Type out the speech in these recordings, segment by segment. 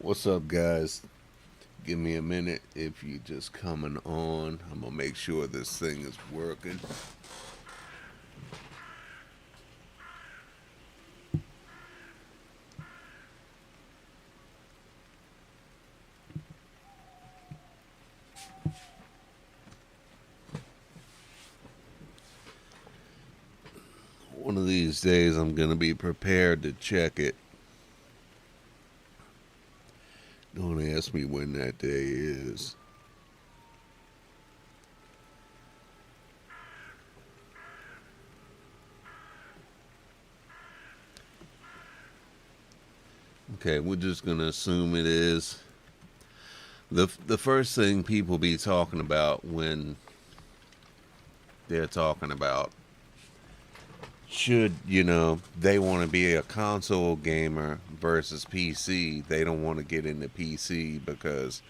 What's up, guys? Give me a minute if you just coming on. I'm gonna make sure this thing is working. One of these days, I'm gonna be prepared to check it. Don't ask me when that day is. Okay, we're just gonna assume it is. The first thing people be talking about when they're talking about should they want to be a console gamer versus PC. They don't want to get into PC because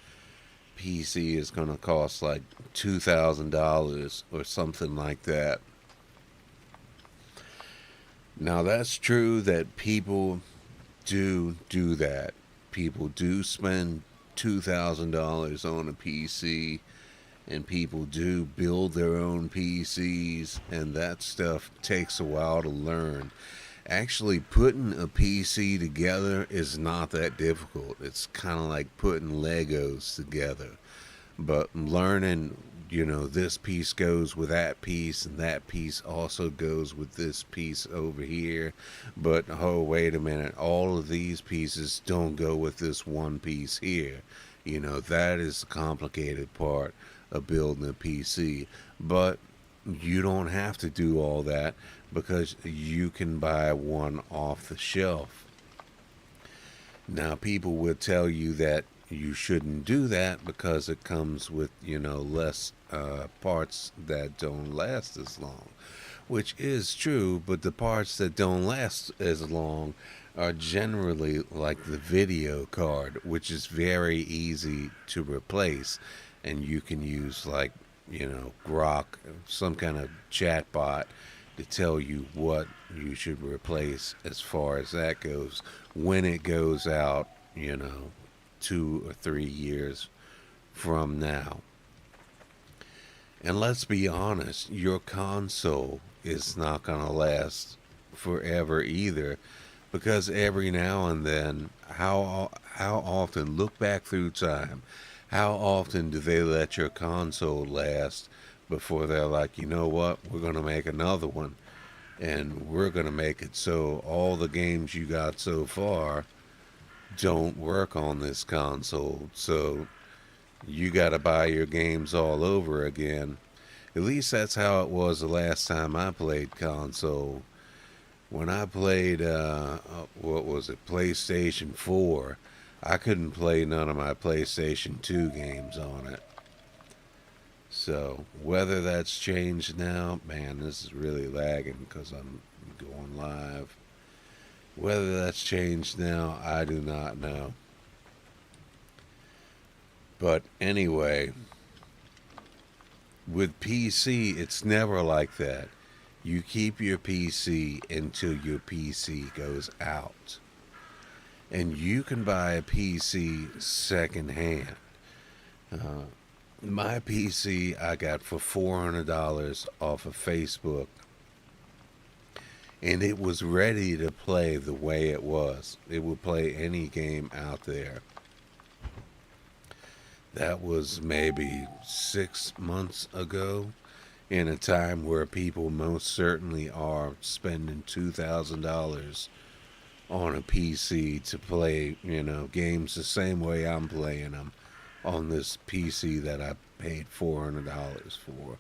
PC is going to cost like $2,000 or something like that. Now, that's true that people do that. People do spend $2,000 on a PC, and people do build their own PCs, and that stuff takes a while to learn. Actually, putting a PC together is not that difficult. It's kind of like putting Legos together. But learning, this piece goes with that piece, and that piece also goes with this piece over here. But oh, wait a minute, all of these pieces don't go with this one piece here. That is the complicated part of building a PC. But you don't have to do all that because you can buy one off the shelf. Now, people will tell you that you shouldn't do that because it comes with, less parts that don't last as long, which is true, but the parts that don't last as long are generally like the video card, which is very easy to replace. And you can use, like, Grok, some kind of chat bot to tell you what you should replace as far as that goes when it goes out, 2 or 3 years from now. And let's be honest, your console is not going to last forever either, because every now and then, how often, look back through time, how often do they let your console last before they're like, you know what, we're going to make another one, and we're going to make it so all the games you got so far don't work on this console. So you got to buy your games all over again. At least that's how it was the last time I played console. When I played, what was it, PlayStation 4, I couldn't play none of my PlayStation 2 games on it. So, whether that's changed now, man, this is really lagging because I'm going live. Whether that's changed now, I do not know. But anyway, with PC, it's never like that. You keep your PC until your PC goes out. And you can buy a PC secondhand. Uh, my PC I got for $400 off of Facebook, and it was ready to play the way it was. It would play any game out there. That was maybe 6 months ago, in a time where people most certainly are spending $2,000 on a PC to play, games the same way I'm playing them on this PC that I paid $400 for.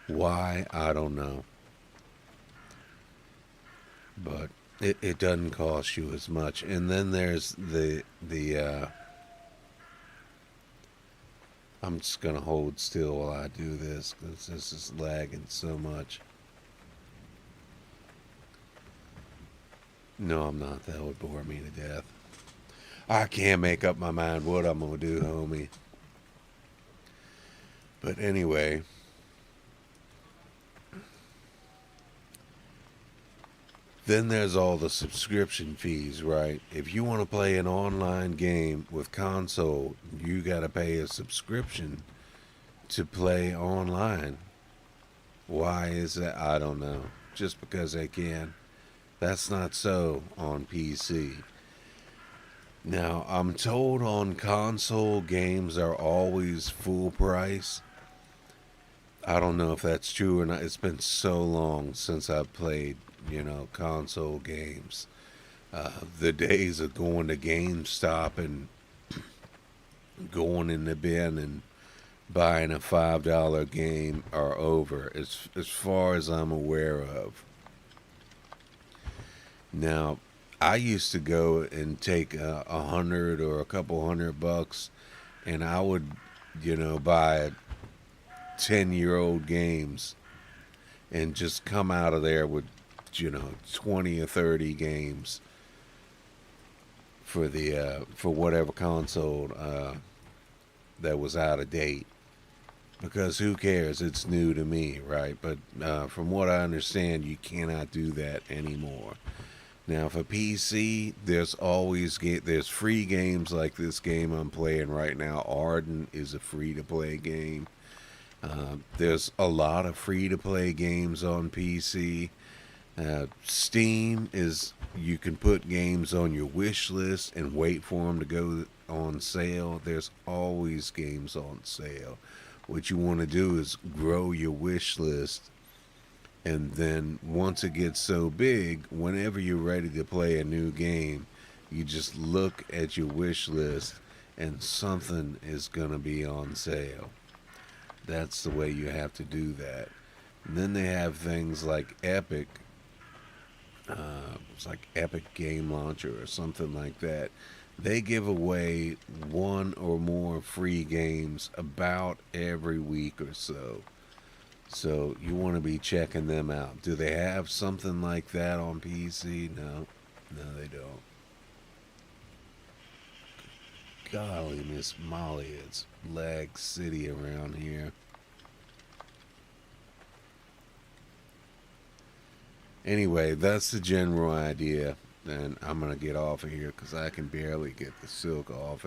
Why? I don't know. But it doesn't cost you as much. And then there's the I'm just gonna hold still while I do this because this is lagging so much. No, I'm not. That would bore me to death. I can't make up my mind what I'm gonna do, homie. But anyway, Then there's all the subscription fees, right? If you want to play an online game with console, you got to pay a subscription to play online. Why is that? I don't know. Just because they can. That's not so on PC. Now, I'm told on console games are always full price. I don't know if that's true or not. It's been so long since I've played, console games. The days of going to GameStop and going in the bin and buying a $5 game are over, as far as I'm aware of. Now, I used to go and take $100 or a couple $100, and I would, buy 10-year-old games and just come out of there with, 20 or 30 games for the for whatever console that was out of date. Because who cares? It's new to me, right? But from what I understand, you cannot do that anymore. Now for PC, there's free games like this game I'm playing right now. Arden is a free to play game. There's a lot of free to play games on PC. Steam is you can put games on your wish list and wait for them to go on sale. There's always games on sale. What you want to do is grow your wish list, and then once it gets so big, whenever you're ready to play a new game, you just look at your wish list and something is going to be on sale. That's the way you have to do that. And then they have things like Epic. It's like Epic Game Launcher or something like that. They give away one or more free games about every week or so. So you want to be checking them out. Do they have something like that on PC? No. No, they don't. Golly, Miss Molly, it's Lag City around here. Anyway, that's the general idea. And I'm going to get off of here because I can barely get the silk off